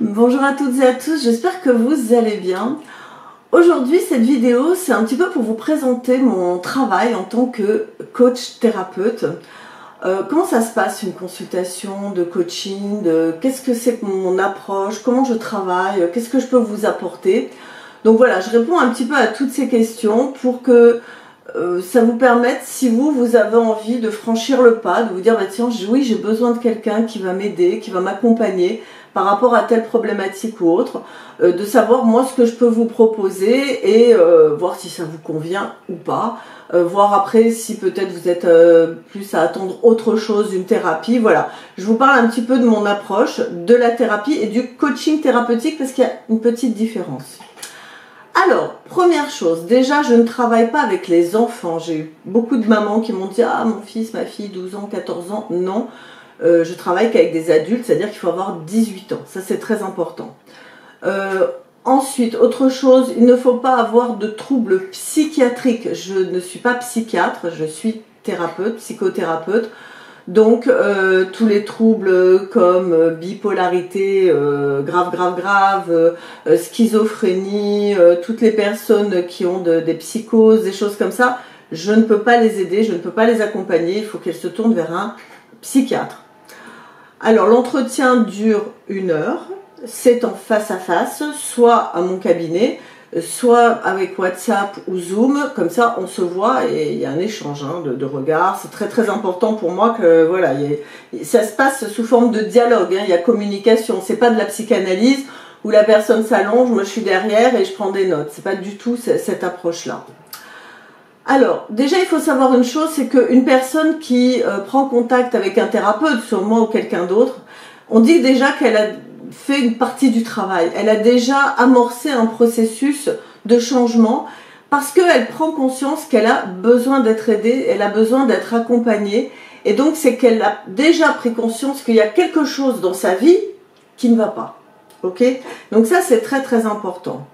Bonjour à toutes et à tous, j'espère que vous allez bien. Aujourd'hui, cette vidéo, c'est un petit peu pour vous présenter mon travail en tant que coach thérapeute. Comment ça se passe une consultation de coaching, qu'est-ce que c'est que mon approche, comment je travaille, qu'est-ce que je peux vous apporter. Donc voilà, je réponds un petit peu à toutes ces questions pour que ça vous permette, si vous avez envie de franchir le pas, de vous dire, bah tiens, oui, j'ai besoin de quelqu'un qui va m'aider, qui va m'accompagner par rapport à telle problématique ou autre, de savoir moi ce que je peux vous proposer et voir si ça vous convient ou pas, voir après si peut-être vous êtes plus à attendre autre chose, une thérapie, voilà. Je vous parle un petit peu de mon approche, de la thérapie et du coaching thérapeutique parce qu'il y a une petite différence. Alors, première chose, déjà je ne travaille pas avec les enfants. J'ai eu beaucoup de mamans qui m'ont dit « Ah, mon fils, ma fille, 12 ans, 14 ans ». Non, je travaille qu'avec des adultes, c'est-à-dire qu'il faut avoir 18 ans. Ça, c'est très important. Ensuite, autre chose, il ne faut pas avoir de troubles psychiatriques. Je ne suis pas psychiatre, je suis thérapeute, psychothérapeute. Donc, tous les troubles comme bipolarité grave, schizophrénie, toutes les personnes qui ont des psychoses, des choses comme ça, je ne peux pas les aider, je ne peux pas les accompagner, il faut qu'elles se tournent vers un psychiatre. Alors, l'entretien dure 1 heure, c'est en face à face, soit à mon cabinet, soit avec WhatsApp ou Zoom, comme ça on se voit et il y a un échange de regards. C'est très important pour moi que voilà, ça se passe sous forme de dialogue, il y a communication, c'est pas de la psychanalyse où la personne s'allonge, moi je suis derrière et je prends des notes, c'est pas du tout cette approche-là. Alors, déjà il faut savoir une chose, c'est qu'une personne qui prend contact avec un thérapeute, soit moi ou quelqu'un d'autre, on dit déjà qu'elle a fait une partie du travail. Elle a déjà amorcé un processus de changement parce qu'elle prend conscience qu'elle a besoin d'être aidée, elle a besoin d'être accompagnée. Et donc, c'est qu'elle a déjà pris conscience qu'il y a quelque chose dans sa vie qui ne va pas. Ok? Donc ça, c'est très important.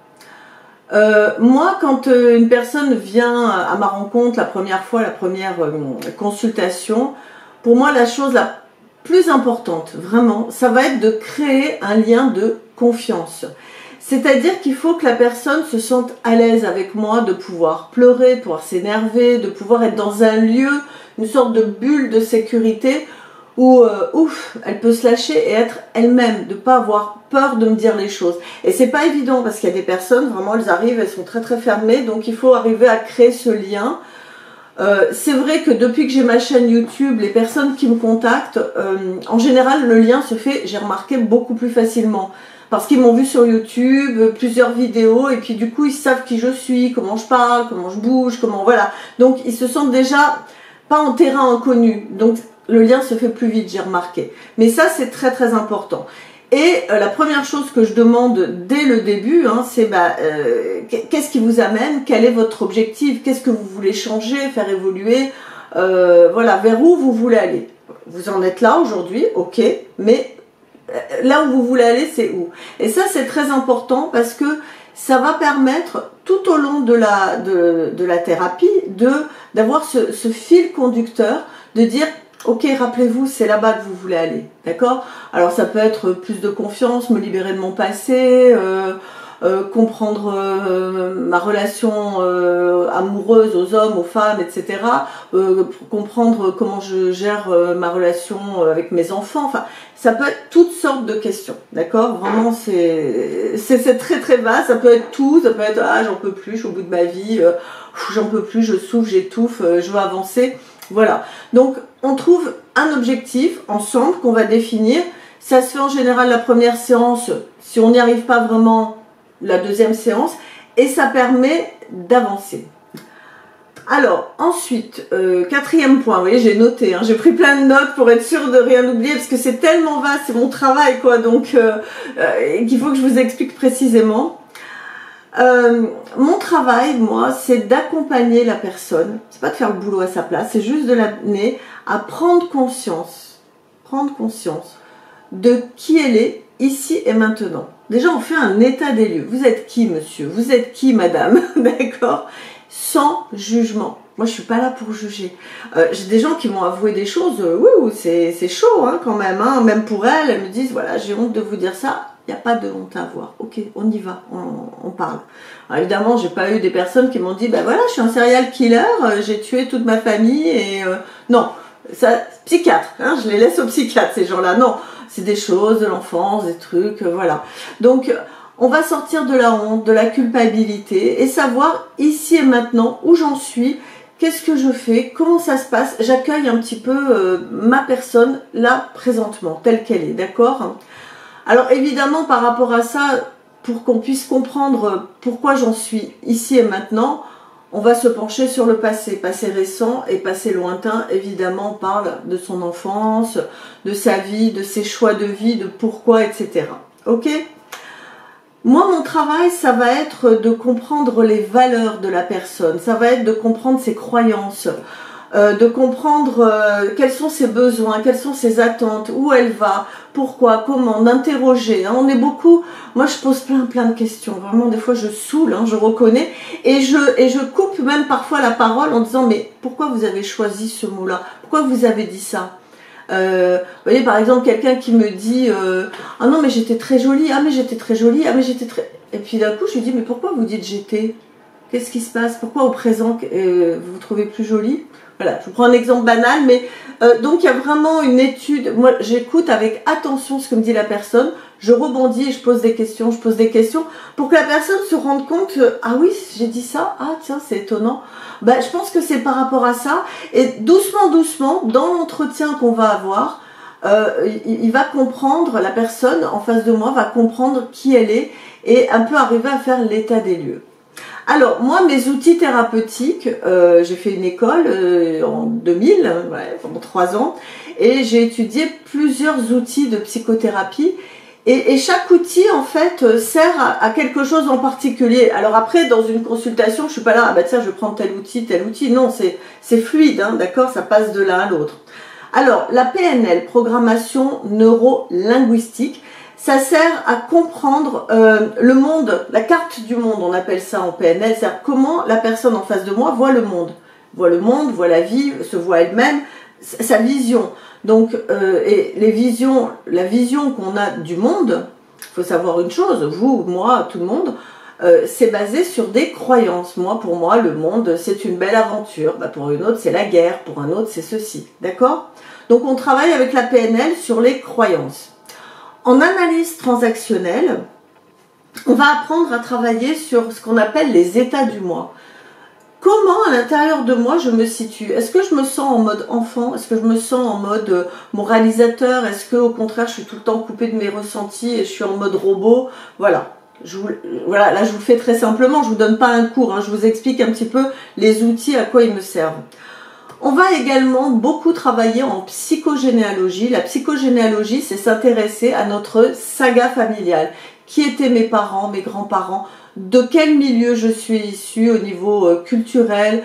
Moi, quand une personne vient à ma rencontre la première fois, la première consultation, pour moi, la chose la plus importante, vraiment, ça va être de créer un lien de confiance. C'est-à-dire qu'il faut que la personne se sente à l'aise avec moi, de pouvoir pleurer, de pouvoir s'énerver, de pouvoir être dans un lieu, une sorte de bulle de sécurité où, elle peut se lâcher et être elle-même, de ne pas avoir peur de me dire les choses. Et c'est pas évident parce qu'il y a des personnes, vraiment, elles arrivent, elles sont très fermées, donc il faut arriver à créer ce lien. C'est vrai que depuis que j'ai ma chaîne YouTube, les personnes qui me contactent, en général le lien se fait, j'ai remarqué, beaucoup plus facilement. Parce qu'ils m'ont vu sur YouTube, plusieurs vidéos, et puis du coup ils savent qui je suis, comment je parle, comment je bouge, comment voilà. Donc ils se sentent déjà pas en terrain inconnu, donc le lien se fait plus vite, j'ai remarqué. Mais ça c'est très important. Et la première chose que je demande dès le début, c'est qu'est-ce qui vous amène, quel est votre objectif, qu'est-ce que vous voulez changer, faire évoluer, voilà, vers où vous voulez aller. Vous en êtes là aujourd'hui, ok, mais là où vous voulez aller, c'est où? Et ça, c'est très important parce que ça va permettre tout au long de la thérapie d'avoir ce fil conducteur, de dire ok, rappelez-vous, c'est là-bas que vous voulez aller, d'accord? Alors ça peut être plus de confiance, me libérer de mon passé, comprendre ma relation amoureuse aux hommes, aux femmes, etc. Comprendre comment je gère ma relation avec mes enfants, enfin, ça peut être toutes sortes de questions, d'accord? Vraiment, c'est très vaste, ça peut être tout, ça peut être « Ah, j'en peux plus, je suis au bout de ma vie, j'en peux plus, je souffre, j'étouffe, je veux avancer ». Voilà, donc on trouve un objectif ensemble qu'on va définir. Ça se fait en général la première séance, si on n'y arrive pas vraiment, la deuxième séance, et ça permet d'avancer. Alors, ensuite, quatrième point, vous voyez, j'ai noté, j'ai pris plein de notes pour être sûre de rien oublier, parce que c'est tellement vaste, c'est mon travail, quoi, donc qu'il faut que je vous explique précisément. Mon travail, moi, c'est d'accompagner la personne, c'est pas de faire le boulot à sa place, c'est juste de l'amener à prendre conscience de qui elle est ici et maintenant. Déjà, on fait un état des lieux. Vous êtes qui, monsieur? Vous êtes qui, madame? D'accord? Sans jugement. Moi, je suis pas là pour juger. J'ai des gens qui m'ont avoué des choses, c'est chaud hein, quand même. Hein. Même pour elles, elles me disent, voilà, j'ai honte de vous dire ça. Il n'y a pas de honte à avoir. Ok, on y va, on parle. Alors, évidemment, j'ai pas eu des personnes qui m'ont dit, ben voilà, je suis un serial killer, j'ai tué toute ma famille et non, ça, psychiatre, hein, je les laisse aux psychiatres ces gens-là. Non, c'est des choses de l'enfance, des trucs, voilà. Donc, on va sortir de la honte, de la culpabilité et savoir ici et maintenant où j'en suis. Qu'est-ce que je fais? Comment ça se passe? J'accueille un petit peu ma personne là présentement, telle qu'elle est, d'accord? Alors évidemment par rapport à ça, pour qu'on puisse comprendre pourquoi j'en suis ici et maintenant, on va se pencher sur le passé, passé récent et passé lointain. Évidemment on parle de son enfance, de sa vie, de ses choix de vie, de pourquoi, etc. Ok? Moi, mon travail, ça va être de comprendre les valeurs de la personne, ça va être de comprendre ses croyances, de comprendre quels sont ses besoins, quelles sont ses attentes, où elle va, pourquoi, comment, d'interroger. Hein. On est beaucoup, moi je pose plein de questions, vraiment des fois je saoule, hein, je reconnais, et je coupe même parfois la parole en disant mais pourquoi vous avez choisi ce mot-là? Pourquoi vous avez dit ça? Vous voyez par exemple quelqu'un qui me dit ah non mais j'étais très jolie, ah mais j'étais très jolie, ah mais j'étais très... Et puis d'un coup je lui dis mais pourquoi vous dites j'étais? Qu'est-ce qui se passe? Pourquoi au présent vous vous trouvez plus jolie? Voilà, je vous prends un exemple banal, mais donc il y a vraiment une étude, moi j'écoute avec attention ce que me dit la personne, je rebondis et je pose des questions, pour que la personne se rende compte que, ah oui, j'ai dit ça, ah tiens, c'est étonnant. Ben, je pense que c'est par rapport à ça, et doucement, dans l'entretien qu'on va avoir, il va comprendre, la personne en face de moi va comprendre qui elle est, et un peu arriver à faire l'état des lieux. Alors, moi, mes outils thérapeutiques, j'ai fait une école en 2000, ouais, pendant 3 ans, et j'ai étudié plusieurs outils de psychothérapie, et chaque outil, en fait, sert à quelque chose en particulier. Alors après, dans une consultation, je suis pas là, ah bah tiens, je vais prendre tel outil, non, c'est fluide, hein, d'accord, ça passe de l'un à l'autre. Alors, la PNL, programmation neuro-linguistique, ça sert à comprendre le monde, la carte du monde, on appelle ça en PNL, c'est-à-dire comment la personne en face de moi voit le monde, voit la vie, se voit elle-même, sa vision. Donc, et la vision qu'on a du monde, il faut savoir une chose, vous, moi, tout le monde, c'est basé sur des croyances. Pour moi, le monde, c'est une belle aventure. Bah, pour une autre, c'est la guerre, pour un autre, c'est ceci. D'accord? Donc, on travaille avec la PNL sur les croyances. En analyse transactionnelle, on va apprendre à travailler sur ce qu'on appelle les états du moi. Comment à l'intérieur de moi je me situe? Est-ce que je me sens en mode enfant? Est-ce que je me sens en mode moralisateur? Est-ce que au contraire je suis tout le temps coupée de mes ressentis et je suis en mode robot? Voilà. Voilà, là je vous le fais très simplement, je vous donne pas un cours, hein, je vous explique un petit peu les outils, à quoi ils me servent. On va également beaucoup travailler en psychogénéalogie. La psychogénéalogie, c'est s'intéresser à notre saga familiale. Qui étaient mes parents, mes grands-parents? De quel milieu je suis issue au niveau culturel,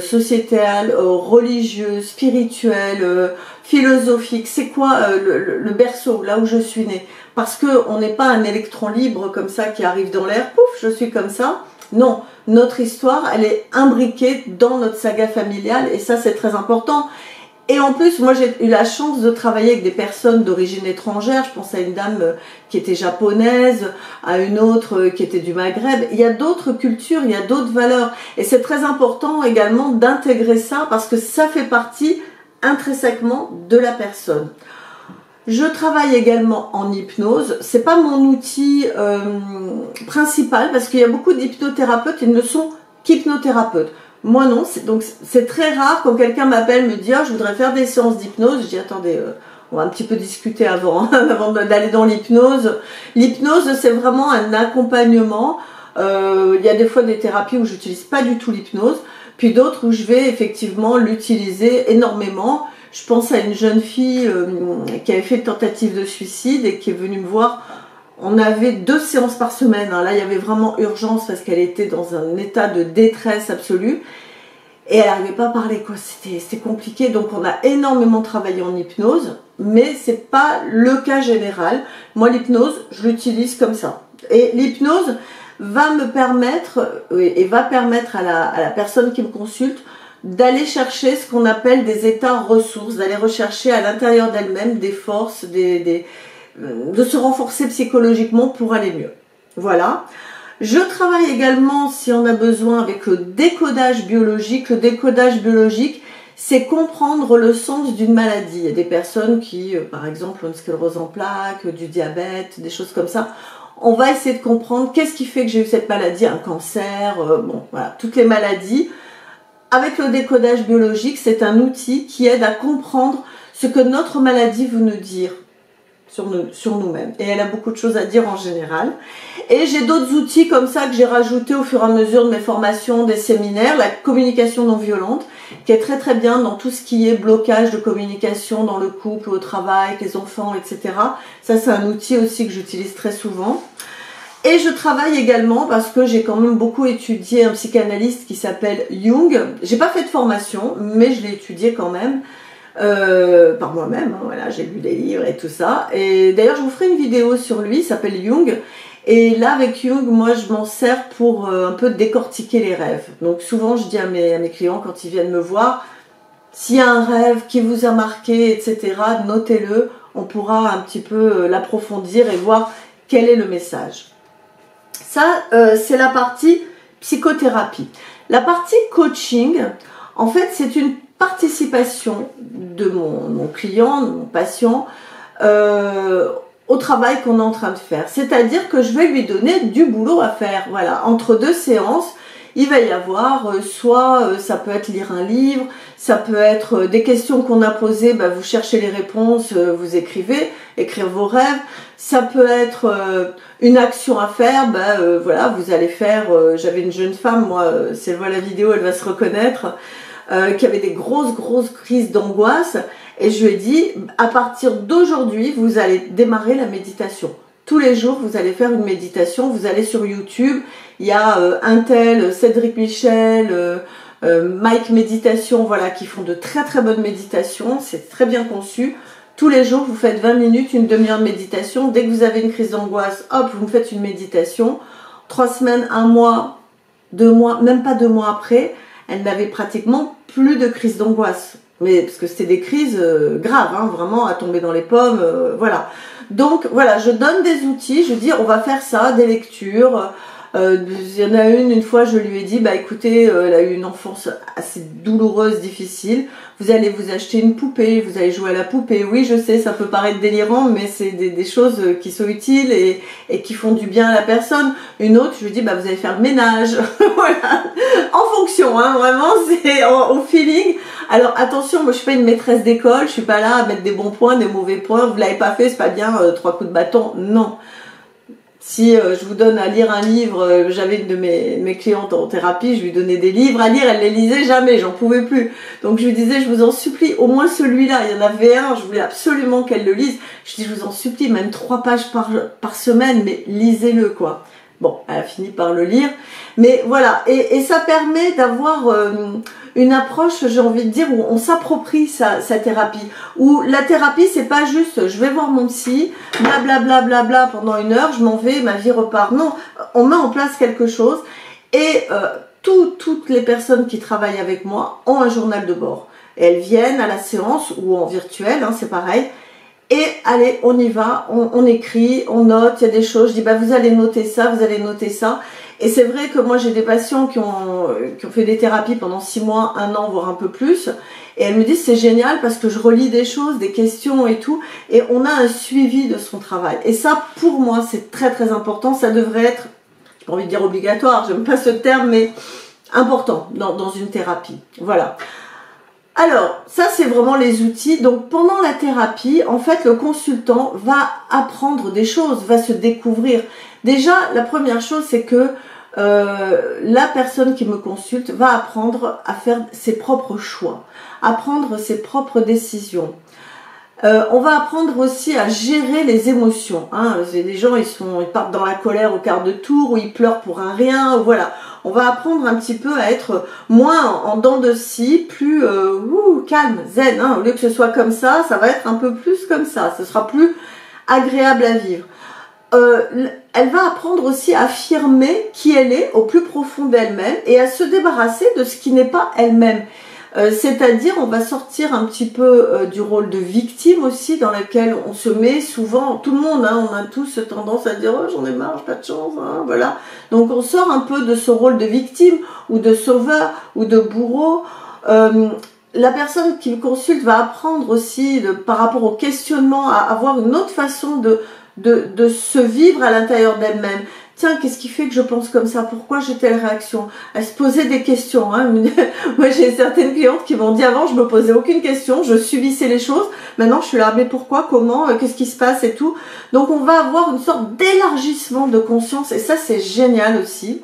sociétal, religieux, spirituel, philosophique? C'est quoi le berceau, là où je suis née? Parce qu'on n'est pas un électron libre comme ça qui arrive dans l'air, pouf, je suis comme ça. Non, notre histoire, elle est imbriquée dans notre saga familiale et ça, c'est très important. Et en plus, moi, j'ai eu la chance de travailler avec des personnes d'origine étrangère. Je pense à une dame qui était japonaise, à une autre qui était du Maghreb. Il y a d'autres cultures, il y a d'autres valeurs. Et c'est très important également d'intégrer ça parce que ça fait partie intrinsèquement de la personne. Je travaille également en hypnose. C'est pas mon outil principal parce qu'il y a beaucoup d'hypnothérapeutes qui ne sont qu'hypnothérapeutes. Moi non, donc c'est très rare quand quelqu'un m'appelle, me dit oh, je voudrais faire des séances d'hypnose. Je dis attendez, on va un petit peu discuter avant, avant d'aller dans l'hypnose. L'hypnose, c'est vraiment un accompagnement. Il y a des fois des thérapies où j'utilise pas du tout l'hypnose, puis d'autres où je vais effectivement l'utiliser énormément. Je pense à une jeune fille qui avait fait une tentative de suicide et qui est venue me voir. On avait 2 séances par semaine. Hein. Là, il y avait vraiment urgence parce qu'elle était dans un état de détresse absolue. Et elle n'arrivait pas à parler, quoi. C'était compliqué. Donc, on a énormément travaillé en hypnose. Mais ce n'est pas le cas général. Moi, l'hypnose, je l'utilise comme ça. Et l'hypnose va me permettre, et va permettre à la personne qui me consulte d'aller chercher ce qu'on appelle des états ressources, d'aller rechercher à l'intérieur d'elle-même des forces, de se renforcer psychologiquement pour aller mieux. Voilà. Je travaille également, si on a besoin, avec le décodage biologique. Le décodage biologique, c'est comprendre le sens d'une maladie. Il y a des personnes qui, par exemple, ont une sclérose en plaques, du diabète, des choses comme ça. On va essayer de comprendre qu'est-ce qui fait que j'ai eu cette maladie, un cancer, bon, voilà, toutes les maladies. Avec le décodage biologique, c'est un outil qui aide à comprendre ce que notre maladie veut nous dire sur nous-mêmes. Et elle a beaucoup de choses à dire en général. Et j'ai d'autres outils comme ça que j'ai rajoutés au fur et à mesure de mes formations, des séminaires. La communication non violente, qui est très très bien dans tout ce qui est blocage de communication dans le couple, au travail, avec les enfants, etc. Ça, c'est un outil aussi que j'utilise très souvent. Et je travaille également parce que j'ai quand même beaucoup étudié un psychanalyste qui s'appelle Jung. J'ai pas fait de formation, mais je l'ai étudié quand même. Par moi-même, hein, voilà, j'ai lu des livres et tout ça. Et d'ailleurs, je vous ferai une vidéo sur lui, il s'appelle Jung. Et là, avec Jung, moi, je m'en sers pour un peu décortiquer les rêves. Donc souvent, je dis à mes clients, quand ils viennent me voir, s'il y a un rêve qui vous a marqué, etc., notez-le. On pourra un petit peu l'approfondir et voir quel est le message. Ça, c'est la partie psychothérapie. La partie coaching, en fait, c'est une participation de mon client, de mon patient, au travail qu'on est en train de faire. C'est-à-dire que je vais lui donner du boulot à faire. Voilà, entre deux séances, il va y avoir soit ça peut être lire un livre, ça peut être des questions qu'on a posées, bah, vous cherchez les réponses, vous écrivez, écrire vos rêves. Ça peut être une action à faire, bah, voilà, vous allez faire, j'avais une jeune femme, moi, si elle voit la vidéo, elle va se reconnaître, qui avait des grosses crises d'angoisse, et je lui ai dit, à partir d'aujourd'hui, vous allez démarrer la méditation. Tous les jours, vous allez faire une méditation, vous allez sur YouTube, il y a un tel, Cédric Michel, Mike Méditation, voilà, qui font de très très bonnes méditations, c'est très bien conçu. Tous les jours, vous faites 20 minutes, une demi-heure de méditation. Dès que vous avez une crise d'angoisse, hop, vous me faites une méditation. 3 semaines, 1 mois, 2 mois, même pas 2 mois après, elle n'avait pratiquement plus de crise d'angoisse. Mais parce que c'était des crises graves, hein, vraiment à tomber dans les pommes, voilà. Donc voilà, je donne des outils, je dis on va faire ça, des lectures. Il y en a une fois je lui ai dit, bah écoutez, elle a eu une enfance assez douloureuse, difficile, vous allez vous acheter une poupée, vous allez jouer à la poupée. Oui, je sais, ça peut paraître délirant, mais c'est des choses qui sont utiles et qui font du bien à la personne. Une autre, je lui dis, bah vous allez faire le ménage, voilà, en fonction, hein, vraiment, c'est au feeling. Alors attention, moi je suis pas une maîtresse d'école, je suis pas là à mettre des bons points, des mauvais points, vous l'avez pas fait, c'est pas bien, 3 coups de bâton, non. Si je vous donne à lire un livre, j'avais une de mes clientes en thérapie, je lui donnais des livres à lire, elle les lisait jamais, j'en pouvais plus. Donc je lui disais, je vous en supplie, au moins celui-là, il y en avait un, je voulais absolument qu'elle le lise. Je dis, je vous en supplie, même 3 pages par semaine, mais lisez-le quoi. Bon, elle a fini par le lire, mais voilà, et ça permet d'avoir une approche, j'ai envie de dire, où on s'approprie sa thérapie. Où la thérapie, c'est pas juste, je vais voir mon psy, blablabla pendant 1 heure, je m'en vais, ma vie repart. Non, on met en place quelque chose, et toutes les personnes qui travaillent avec moi ont un journal de bord. Et elles viennent à la séance, ou en virtuel, hein, c'est pareil. Et allez, on y va, on écrit, on note, il y a des choses, je dis bah vous allez noter ça, vous allez noter ça. Et c'est vrai que moi j'ai des patients qui ont fait des thérapies pendant 6 mois, 1 an, voire un peu plus. Et elles me disent c'est génial parce que je relis des choses, des questions et tout. Et on a un suivi de son travail. Et ça pour moi c'est très très important, ça devrait être, j'ai pas envie de dire obligatoire, j'aime pas ce terme, mais important dans une thérapie. Voilà. Alors, ça c'est vraiment les outils. Donc pendant la thérapie, en fait, le consultant va apprendre des choses, va se découvrir. Déjà, la première chose, c'est que la personne qui me consulte va apprendre à faire ses propres choix, à prendre ses propres décisions. On va apprendre aussi à gérer les émotions. Hein. Les gens, ils partent dans la colère au quart de tour, ou ils pleurent pour un rien, voilà. On va apprendre un petit peu à être moins en dents de scie, plus calme, zen. Hein. Au lieu que ce soit comme ça va être un peu plus comme ça. Ce sera plus agréable à vivre. Elle va apprendre aussi à affirmer qui elle est au plus profond d'elle-même et à se débarrasser de ce qui n'est pas elle-même. C'est-à-dire on va sortir un petit peu du rôle de victime aussi, dans lequel on se met souvent, tout le monde, hein, on a tous tendance à dire oh j'en ai marre, j'ai pas de chance, hein, voilà. Donc on sort un peu de ce rôle de victime ou de sauveur ou de bourreau. La personne qui me consulte va apprendre aussi par rapport au questionnement à avoir une autre façon de se vivre à l'intérieur d'elle-même. Tiens, qu'est-ce qui fait que je pense comme ça? Pourquoi j'ai telle réaction? À se poser des questions. Hein. Moi, j'ai certaines clientes qui m'ont dit avant, je me posais aucune question, je subissais les choses. Maintenant, je suis là, mais pourquoi? Comment? Qu'est-ce qui se passe et tout? Donc, on va avoir une sorte d'élargissement de conscience et ça, c'est génial aussi.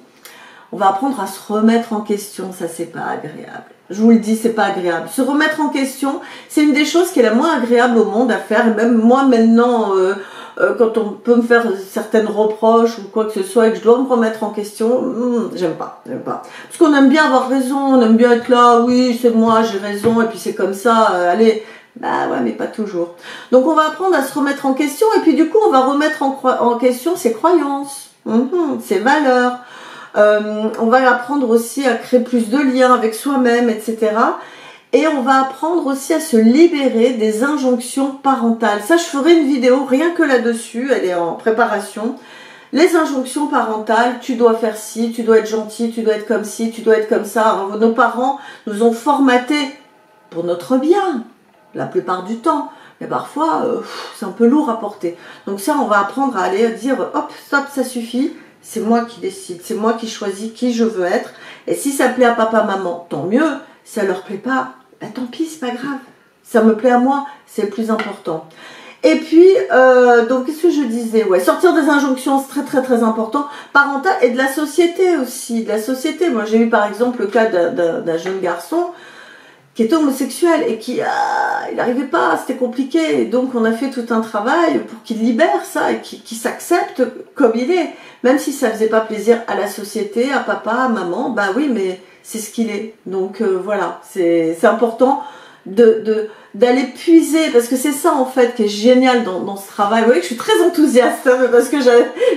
On va apprendre à se remettre en question. Ça, c'est pas agréable. Je vous le dis, c'est pas agréable. Se remettre en question, c'est une des choses qui est la moins agréable au monde à faire. Et même moi, maintenant... quand on peut me faire certaines reproches ou quoi que ce soit et que je dois me remettre en question, j'aime pas. Parce qu'on aime bien avoir raison, on aime bien être là, oui, c'est moi, j'ai raison, et puis c'est comme ça, allez, bah ouais, mais pas toujours. Donc on va apprendre à se remettre en question, et puis du coup, on va remettre en question ses croyances, ses valeurs. On va apprendre aussi à créer plus de liens avec soi-même, etc. Et on va apprendre aussi à se libérer des injonctions parentales. Ça, je ferai une vidéo rien que là-dessus, elle est en préparation. Les injonctions parentales, tu dois faire ci, tu dois être gentil, tu dois être comme ci, tu dois être comme ça. Alors, nos parents nous ont formatés pour notre bien, la plupart du temps. Mais parfois, c'est un peu lourd à porter. Donc ça, on va apprendre à aller dire, hop, stop, ça suffit. C'est moi qui décide, c'est moi qui choisis qui je veux être. Et si ça plaît à papa, maman, tant mieux. Si ça leur plaît pas, ben tant pis, c'est pas grave. Ça me plaît à moi, c'est le plus important. Et puis, donc qu'est-ce que je disais? Ouais, sortir des injonctions, c'est très important. Parentales et de la société aussi. De la société. Moi, j'ai eu par exemple le cas d'un jeune garçon qui était homosexuel et qui il n'arrivait pas, c'était compliqué. Et donc, on a fait tout un travail pour qu'il libère ça et qu'il s'accepte comme il est. Même si ça faisait pas plaisir à la société, à papa, à maman, bah oui, mais c'est ce qu'il est. Donc voilà, c'est important d'aller puiser, parce que c'est ça en fait qui est génial dans ce travail. Vous voyez que je suis très enthousiaste, hein, parce que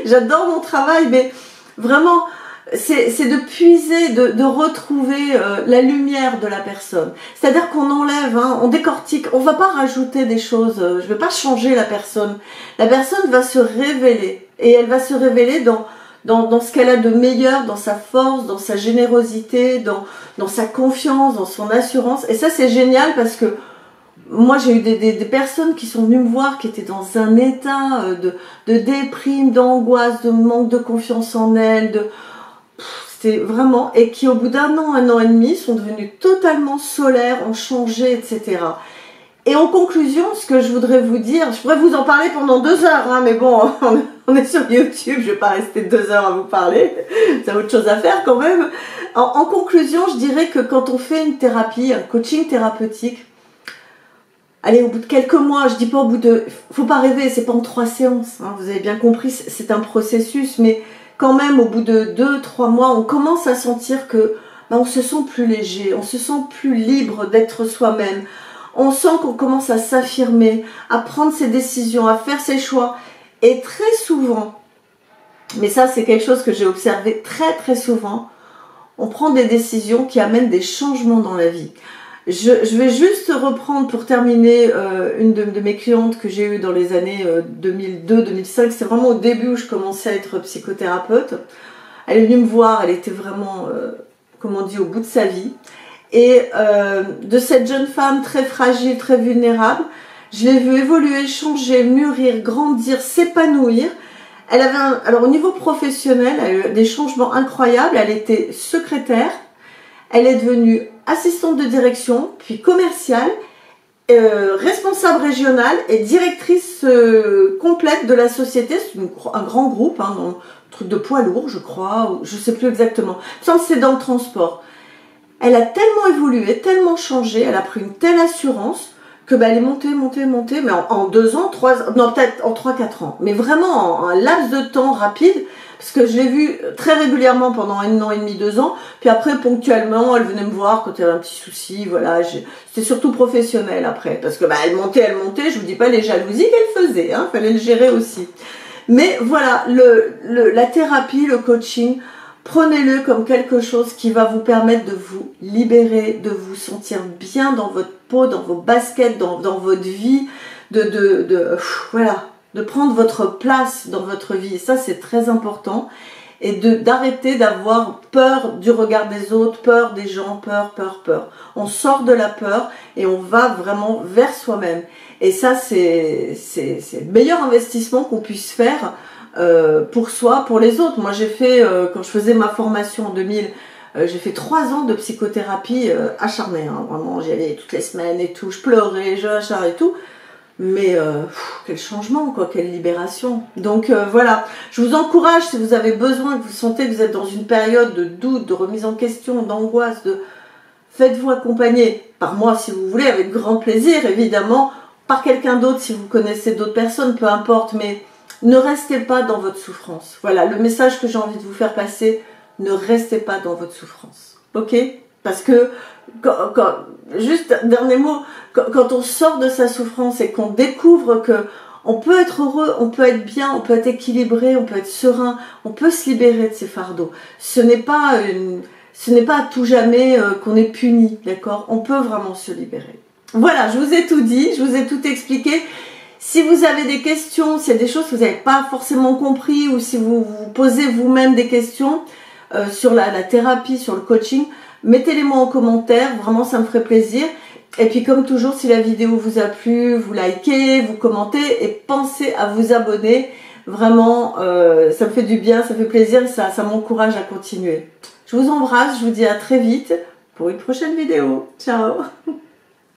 j'adore mon travail, mais vraiment, c'est de puiser, de retrouver la lumière de la personne. C'est-à-dire qu'on enlève, hein, on décortique, on va pas rajouter des choses, je vais pas changer la personne. La personne va se révéler, et elle va se révéler dans ce qu'elle a de meilleur, dans sa force, dans sa générosité, dans sa confiance, dans son assurance. Et ça, c'est génial parce que moi, j'ai eu des personnes qui sont venues me voir, qui étaient dans un état de déprime, d'angoisse, de manque de confiance en elles, c'était vraiment, et qui au bout d'un an et demi, sont devenues totalement solaires, ont changé, etc. Et en conclusion, ce que je voudrais vous dire, je pourrais vous en parler pendant 2 heures, hein, mais bon, on est sur YouTube, je vais pas rester 2 heures à vous parler, c'est autre chose à faire quand même. En conclusion, je dirais que quand on fait une thérapie, un coaching thérapeutique, allez, au bout de quelques mois, je dis pas au bout de... Faut pas rêver, c'est pas en 3 séances, hein, vous avez bien compris, c'est un processus, mais quand même, au bout de 2-3 mois, on commence à sentir que on se sent plus léger, on se sent plus libre d'être soi-même. On sent qu'on commence à s'affirmer, à prendre ses décisions, à faire ses choix. Et très souvent, mais ça c'est quelque chose que j'ai observé très souvent, on prend des décisions qui amènent des changements dans la vie. Je vais juste reprendre pour terminer une de mes clientes que j'ai eue dans les années 2002-2005. C'est vraiment au début où je commençais à être psychothérapeute. Elle est venue me voir, elle était vraiment, comme on dit, au bout de sa vie. Et de cette jeune femme très fragile, très vulnérable, je l'ai vue évoluer, changer, mûrir, grandir, s'épanouir. Elle avait alors au niveau professionnel, elle a eu des changements incroyables. Elle était secrétaire, elle est devenue assistante de direction, puis commerciale, responsable régionale et directrice complète de la société. C'est un grand groupe, hein, dans un truc de poids lourd, je crois, ou je ne sais plus exactement. Il me semble que c'est dans le transport. Elle a tellement évolué, tellement changé, elle a pris une telle assurance que elle est montée, mais en 2 ans, 3, non peut-être en 3-4 ans, mais vraiment en un laps de temps rapide, parce que je l'ai vue très régulièrement pendant 1 an et demi, 2 ans, puis après ponctuellement, elle venait me voir quand il y avait un petit souci, voilà, c'était surtout professionnel après, parce que elle montait, je vous dis pas les jalousies qu'elle faisait, fallait le gérer aussi. Mais voilà, la thérapie, le coaching, Prenez-le comme quelque chose qui va vous permettre de vous libérer, de vous sentir bien dans votre peau, dans vos baskets, dans votre vie, voilà, de prendre votre place dans votre vie. Et ça, c'est très important. Et d'arrêter d'avoir peur du regard des autres, peur des gens, peur. On sort de la peur et on va vraiment vers soi-même. Et ça, c'est le meilleur investissement qu'on puisse faire pour soi, pour les autres. Moi, j'ai fait, quand je faisais ma formation en 2000, j'ai fait 3 ans de psychothérapie acharnée. Hein, vraiment, j'y allais toutes les semaines et tout. Je pleurais, je acharnais et tout. Mais quel changement, quoi, quelle libération. Donc voilà, je vous encourage, si vous avez besoin, que vous sentez que vous êtes dans une période de doute, de remise en question, d'angoisse, faites-vous accompagner par moi si vous voulez, avec grand plaisir évidemment, par quelqu'un d'autre si vous connaissez d'autres personnes, peu importe, mais ne restez pas dans votre souffrance. Voilà, le message que j'ai envie de vous faire passer, ne restez pas dans votre souffrance. Ok ? Parce que, juste dernier mot, quand on sort de sa souffrance et qu'on découvre que on peut être heureux, on peut être bien, on peut être équilibré, on peut être serein, on peut se libérer de ses fardeaux. Ce n'est pas à tout jamais qu'on est puni, d'accord ? On peut vraiment se libérer. Voilà, je vous ai tout dit, je vous ai tout expliqué. Si vous avez des questions, s'il y a des choses que vous n'avez pas forcément compris ou si vous vous posez vous-même des questions sur la thérapie, sur le coaching, mettez-les moi en commentaire, vraiment ça me ferait plaisir. Et puis comme toujours, si la vidéo vous a plu, vous likez, vous commentez et pensez à vous abonner. Vraiment, ça me fait du bien, ça fait plaisir et ça m'encourage à continuer. Je vous embrasse, je vous dis à très vite pour une prochaine vidéo. Ciao!